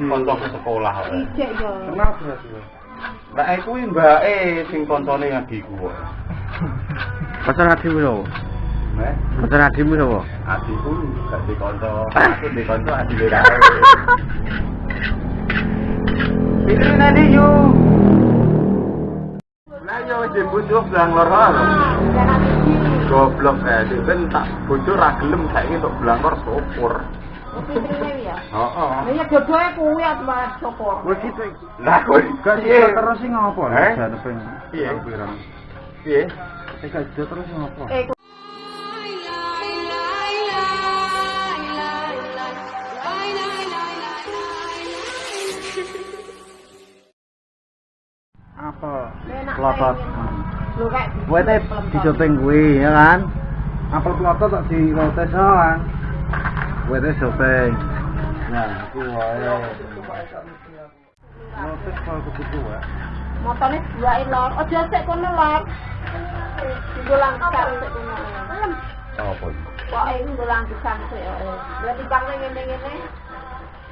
kanca sekolah kok. Ijek yo. Kenal berarti. Lah kuwi mbake sing kancane adikku kok. Pacar adikmu lho. Nek Pacar adikmu lho. adikku gak di kanca, aku di kanca adike kae. Fitri nadi yo. Lah yo jembut yo blang loro. Goblok kae, ben tak bojo ra gelem saiki tok blangkor sopur. Fitrine ya. Heeh. Lah ya jodohe kuwi at sopor. Wis gitu. Lah kowe Gak piye? terus sing ngopo? Eh? Janeping. Piye? Piye? Gak terus sing ngopo? Apa? Enak Klotot. Lho kayak Kowe teh dijopeng kuwi ya kan? Apel klotot tak di lotes kan. Kowe teh jopeng. Nah, iku wae. Lotes kalau kebutuh wae. motone duake lor. Aja sik kono lor. Dolang karo sik kono. Apa? Pokoke dolang pisan sik yo. Berarti bang ngene-ngene.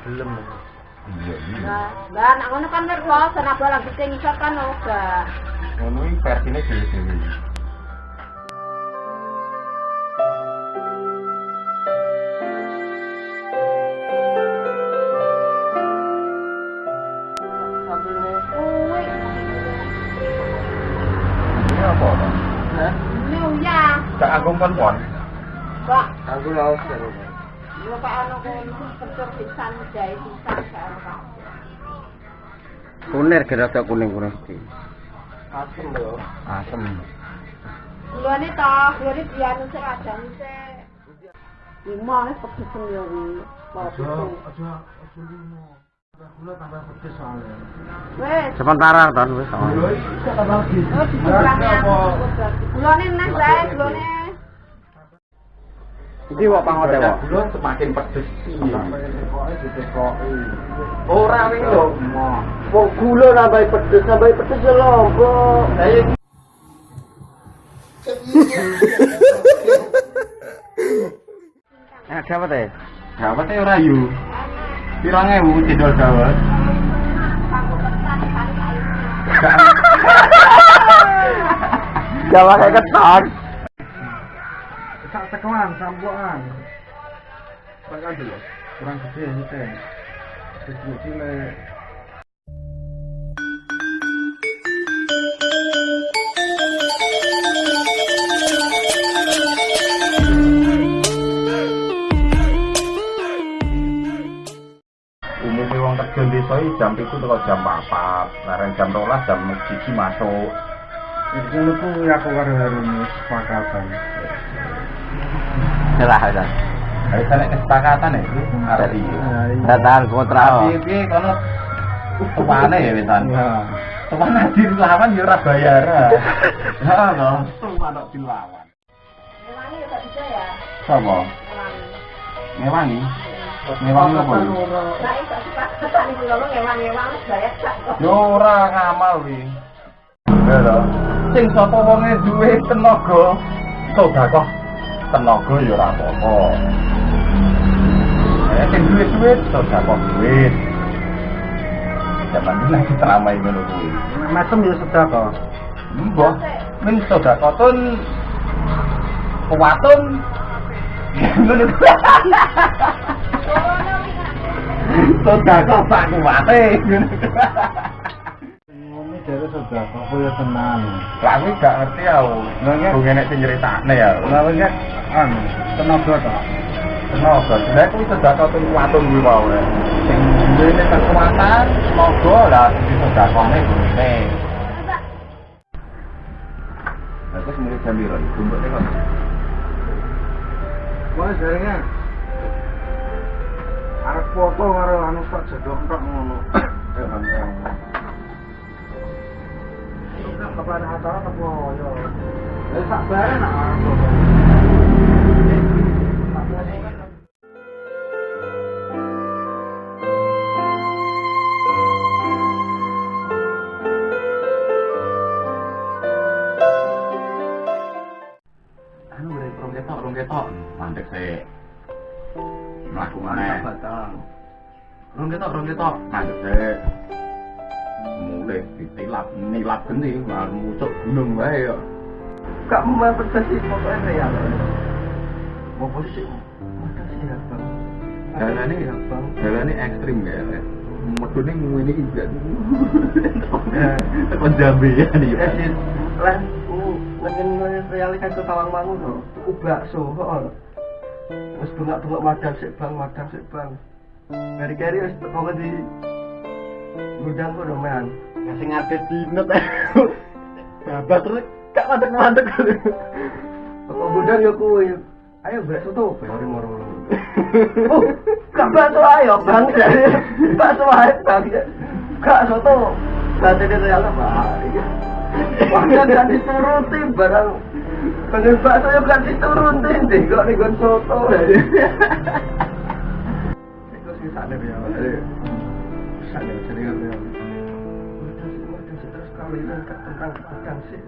Gelem. Iya, iya. Lah nek ngono kan mergo senapa lagi sing ngisor kan ora. Ngono iki versine dhewe-dhewe. Kuwi. Ini apa? Hah? Ini uya. Gak agung kon. Kok Aku laos karo. yo kok ana kono kerja pisan jae pisan karo kok. Kunir gerada kuning-kuning iki. Asem lho. Asem. Gulane to, gulane dianu sik kadang sik. Lima wis pesen yo kuwi. Aja limo. Gula tambah pedes soalnya. Wes. Sementara kan wis. Oh, dikurangnya gulane nang bae gulane. Iki kok pangote kok. Gula semakin pedes piye? Ora wing lho. Wong gula nambahi pedes ya lombok. Lah iki Dapat ya? gawate ora yu. Pirang ewu cendol dawet. Jawa kayak keton. Sak tekelan, sampuan. Tekan dulu. Kurang gede ini. Cilik. Umumnya wong kerja desa iki jam 7 teko jam 4. Lareng jam 12 jam 1 masuk. Itu aku karo Harun sepakatan. Lah. Hari sana kesepakatan itu arti. Datang kontra. Piye kono tuane ya wetan. Ya. Tuane dilawan ya ora bayar. Heeh lho, tuane dilawan. Ngewangi ya gak bisa ya. Sapa? Ngewangi. Ngewangi apa? Lah iso sepakatan iki lho ngewang-ngewang bayar sak. Yo ora ngamal wi. Ya lho. Sing sapa wonge duwe tenaga sedekah tenaga ya ora apa-apa. Sing duit sedekah duit. Zaman iki lagi teramai ngono kuwi. Macam ya sedekah. Mbah, men sedekah tun kuwatun. Ngono kuwi. Sedekah sak kuwate. Ini dari sedekah kaya tenan. Lah kuwi gak ngerti aku. Bung enek sing nyritakne ya. Lah wis tenaga to. Tenaga, lha kuwi sedekah tun kuwatun kuwi wae. Sing duwe kekuatan, tenaga lah sedekahne ngene. Terus murid jambiro iki bentuknya kok. Wah, jarene. Arep foto karo anu tak jedok tok ngono. Kapan acara tepo yo. Sak bare nak foto. Anu rong ketok mandek sik. Mlaku maneh. Rong ketok. Mandek sik. Mulai ditilap, nilap geni, musuh gunung wae yo. Gak mau persesi pokoknya ya. Mau posisi. Makasih ya, Bang. Dalane ekstrim ya. Medune ngene iki kan. Tekan Jambi ya nih. Lah, ngen realitas ke Tawangmangu to. Tuku bakso kok. Wis bengak-bengak madang sik Bang. Kari-kari wis teko di gudang kok men. Ngasih ngadep dinut. Babas terus gak mandek. Teko gudang yo kuwi. Ayo bakso to, bayari moro. Oh, gak bakso ayo Bang. Bakso ae Bang. Gak soto. Sate de real apa? Wah, gak dituruti barang. Pengen bakso yo gak dituruti, kok ning soto. Iku sing sakne ya. Sakne jenenge ya. Terus kali ini tentang pedang sih.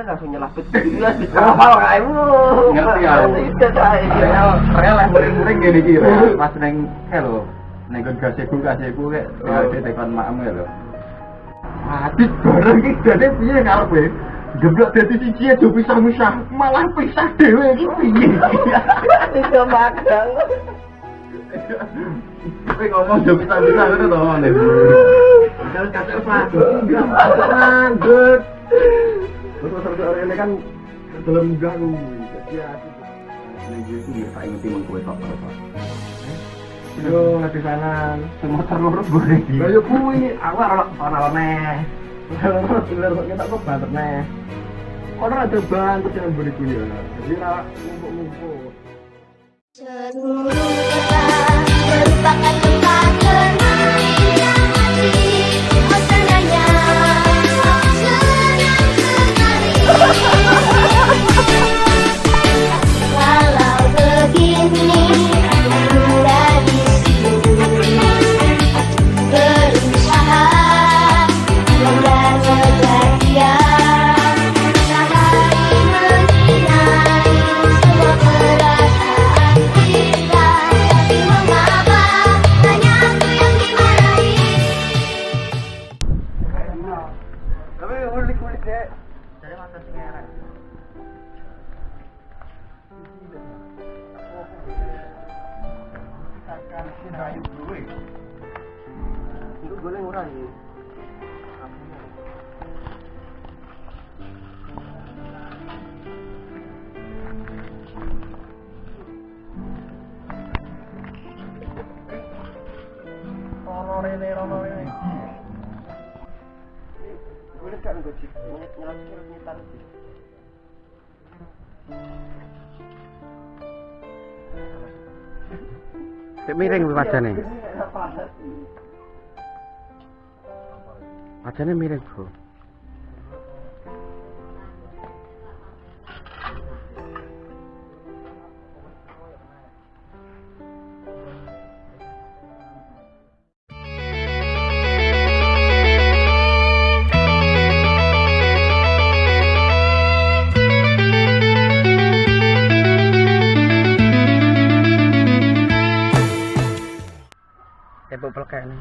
Langsung nyelah betul hafal kamu Ngerti ya. Real lah muring-muring gini iki pas ning lho. Ning kon gaseku kek tekan makmu lho. Adit bareng iki dadi piye karepe? Geblok dadi siji aja pisah-pisah, malah pisah dhewe iki piye? Iso magang. Kowe ngomong aja pisah-pisah ngono to, Nek. Jangan kasih padu. Mandek. Terus ini kan dalam ganggu. Ya. Nek iki tak inget mengkowe tok terus. Yo nanti sana Semua terlurus goreng. lah yo kuwi aku ora neh. Bener kok kita kok banget neh. Ora ada banget yang beriku ya. Jadi ora ngumpul-ngumpul. Seluruh kota merupakan tempat bermain yang asik, suasananya senang sekali. Kalau begini mudah di sini berusaha dan berbahagia. Sehari menginai semua perasaan kita, tapi mengapa hanya aku yang dimarahi? Tapi ulik-ulik deh. Jadi masa singeran. Itu goreng murah ya. Rono rene. Boleh kan gue cik, nyelak nyetan sih. Cek miring wajane. Wajane miring, Bro. Tepuk pelekane.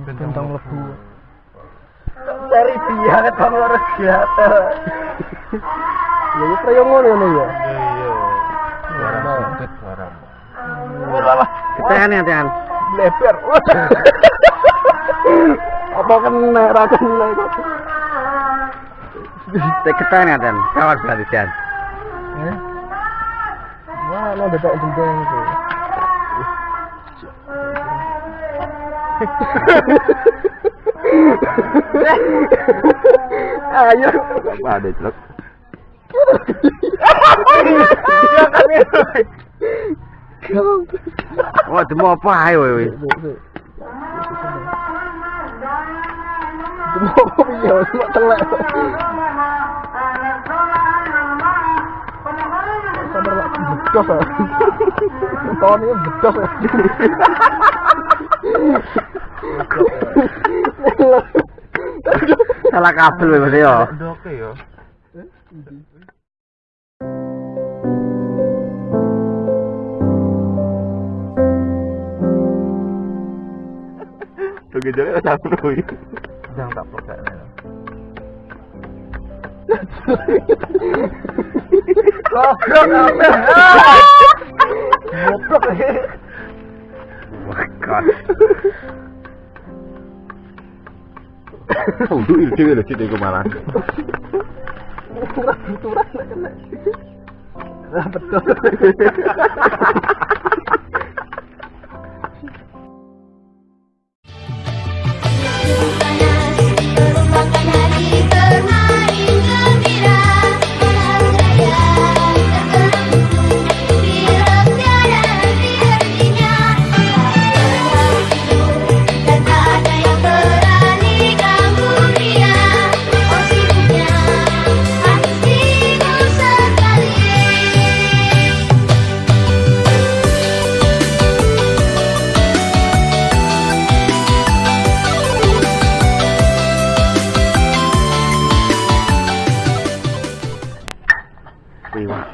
Tentang lebu. Cari dia ke tong loro giata. Ya iki prayong ngono ya. Iya. Barang sintet barang. Walah, Keteane atian. lebar. Apa kena ra kena kok. Tek keteane atian. Kawat berarti jan. Wah, lo betok jendeng itu. Ayo, Ada celok. Wah, demo apa ae kowe. Demo piye cuma telek. Sabar lah. bedos ya. Tony bedos ya. Salah kabel berarti ya. Oke ya. Tuh gejolnya satu tuh. Jangan tak pakai. Goblok apa? Goblok. Oh my god. Untuk itu lho cite iku malah. Turun nek kena. Lah betul. Merupakan hari bermain gembira, olahraga terganggu, biar tiada henti-hentinya. Dan tak ada yang berani ganggu dia. Oh sibuknya, sibuk sekali. Iwak.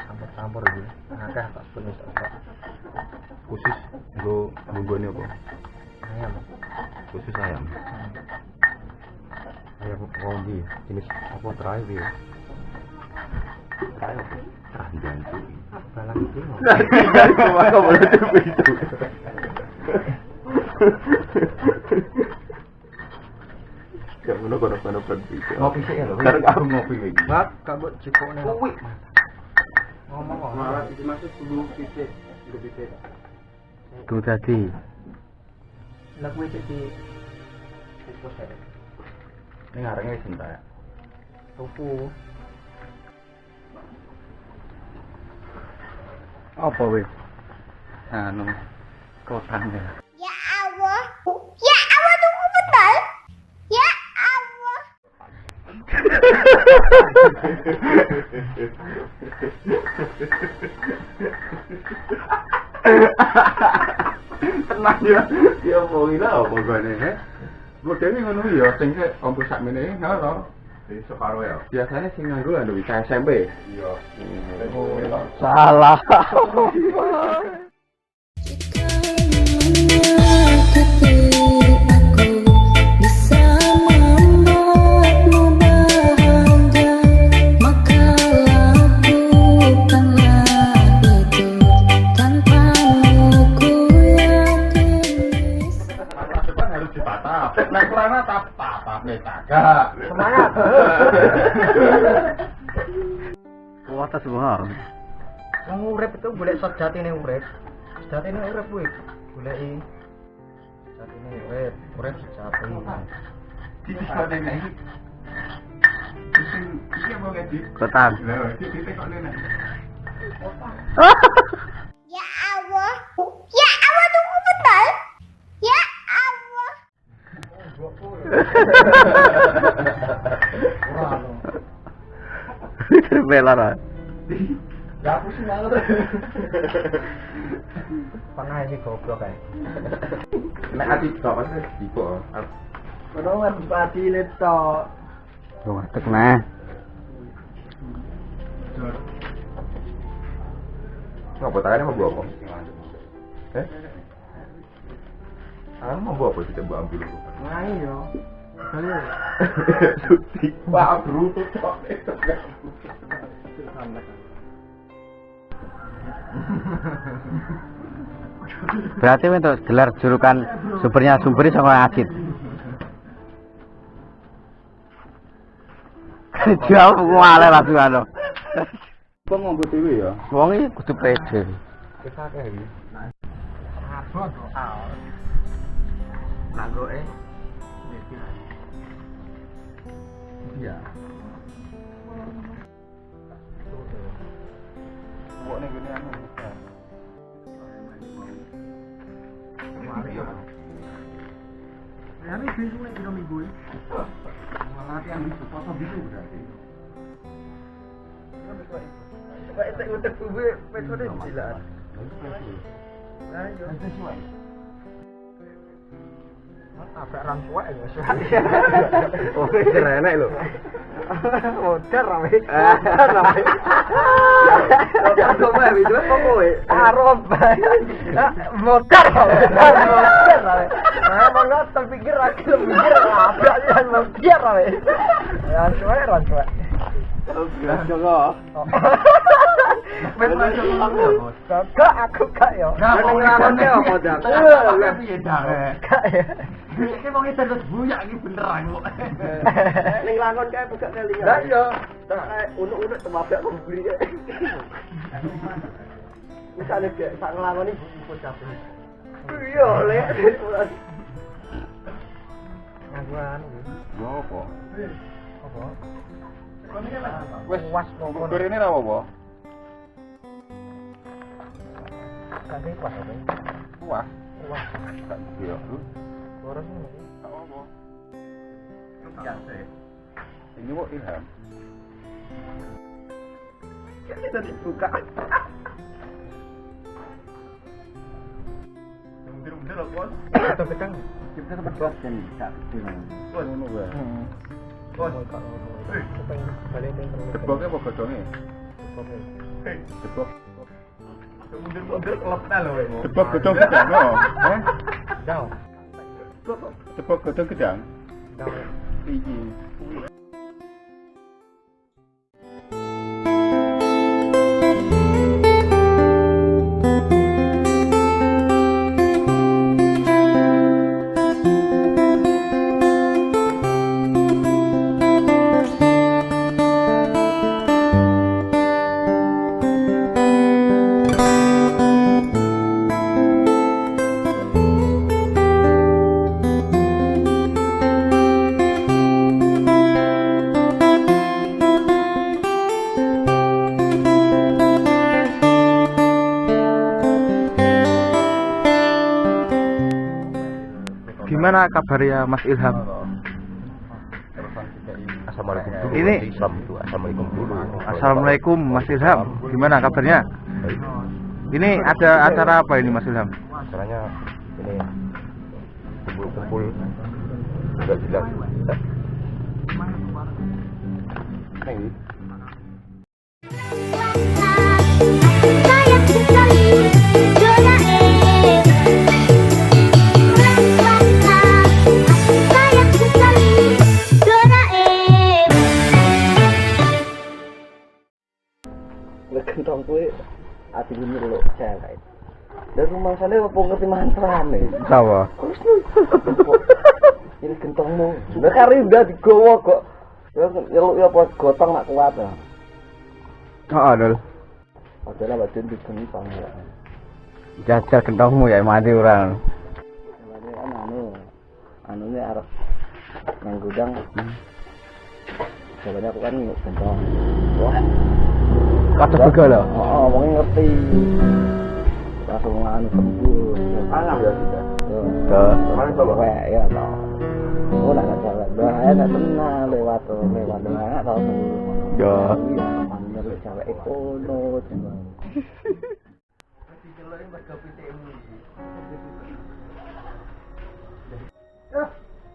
Campur-campur iki. Akeh tak penuh tak. Khusus nggo bumbune apa? Ayam. Khusus ayam. Ayam kombi jenis apa terakhir ya? Terakhir. Terakhir jancu. Balang itu. Maka boleh itu. Ya ngono kono itu. Ngopi sih ya lho. Sekarang aku ngopi lagi. Bak, kabut cikone. Kuwi. Ngomong Malah iki masuk dulu titik. Tuh tadi. lah kuwi cek di Ini ngarengnya wis entek. tuku. Apa wis? Anu kotane. Ya Allah. Ya Allah tunggu betul. Ya Allah. Tenang ya. Ya mau ila apa gane he? Modele ngono ya sing ombo sakmene ngono. Wis separo ya. Biasanya sing nganggo anu bisa SMP. Iya. Salah. Depan harus ditatap. Nek celana tatap nek kagak. Semangat. Kuat semua. Wong urip itu golek sejatine urip. Sejatine urip kuwi. Goleki sejatine urip, urip sejati. Iki kok nek iki. Iki apa ngedi? Kotan. Lah, iki kok nek. Ya Allah. Ya Allah tunggu betul. Ya Allah. Belara. Ya aku sih banget. Pernah iki goblok kae. Nek ati kok pasti iku. Kono kan pati leto. Wah, tek nah. Ngapa tangannya mau bawa apa? Tangan mau bawa apa? Kita bawa ambil dulu. Nah iya. Kali. Suci. Pak bruto kok. Berarti untuk gelar julukan sumbernya sama Acid. Jauh ngale langsung anu. Kok ngombe dhewe ya? Wong iki kudu pede. Wis akeh iki. Abot doa. Nagoe. Iya. Kok ning ngene anu. Mari ya. Ya ini bisu nek dino minggu iki. Latihan bisu, foto bisu berarti. Coba itu utek bube, metode gila. Nah, yo. Apa orang tua ya, oh, keren enak lho. Modar rame. Modar kok mah itu kok kowe. Arep. Modar. Modar rame. Nah, monggo terpikir lagi mikir apa yang modar rame. Ya, suwe. Kakak aku kak yo. Nang lakone apa dak? Piye dak? Kak ya. Iki wong itu terus buyak iki beneran kok. Ning lakon kae buka kelingan. Lah iya. Tak unek-unek temabak kok buri. Misale kayak sak nglakoni bocah. Iya, lek. Ngaguan. Ngopo? Apa? Wes was ngono. Ini ra apa? Kasih pas apa? Wah. Wah. Iya. Orang ini. Apa? Biasa. Ini kok Ilham. Kita dibuka. Mundur-mundur lho, Bos. Kita pegang. Kita sempat buat kan sak dino. Bos ngono wae. Bos. Balik ning. Deboknya apa godhonge? Debok. Mundur-mundur kelopna lho. Debok godhong gedang lho. Heh? Jauh. Debok godhong gedang. Jauh. Iki. Gimana kabarnya Mas Ilham? Assalamualaikum dulu. Ini Assalamualaikum dulu. Assalamualaikum Mas Ilham. Gimana kabarnya? Ini ada acara apa ini Mas Ilham? Acaranya ini kumpul-kumpul enggak jelas. Sayang sekali Doraemon. Sayang sekali Doraemon. Lek kentong kuwi ati bener lho cewek. Dan rumah sana apa ngerti mantrane? Sawa. Ini kentongmu. Lah kari udah digowo kok. Nyeluk ya apa gotong nak kuat ya. Oh, Dul. Padahal badan di kentong ya. Jajal gentongmu ya mati orang. Ini kan anunya arep nang gudang. Sebenarnya aku kan kentong. Wah. Kata juga loh. Oh, wong ngerti. Langsung nganu sembuh. Alah ya sudah. Ke Kemarin coba ya toh. Oh, nak jalan. Bahaya nak tenang lewat doang tau sembuh. yo. Iya, manjer cewek ekono.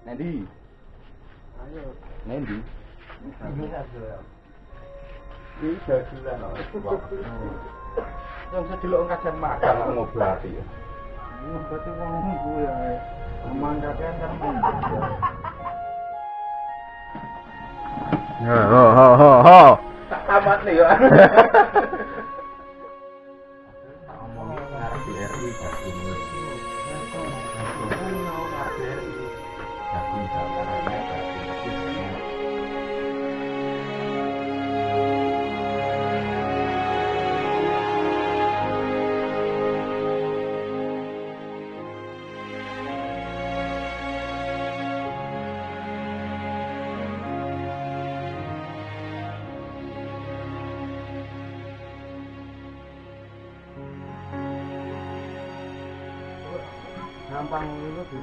Nanti. Ayo. Nanti. Ini aja. Ini jalan yang saya dulu kajian makan mau ngobrol ya. Berarti wong ku ya. Aman kakean kan. Ho. Tak tamat nih ya. Ngomongin ngarep BRI jagung. Ngarep BRI jagung caranya Gampang itu di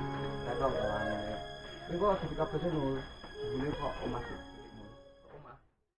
tekok ya. Ini kok ketika besi nul. Ini kok masuk.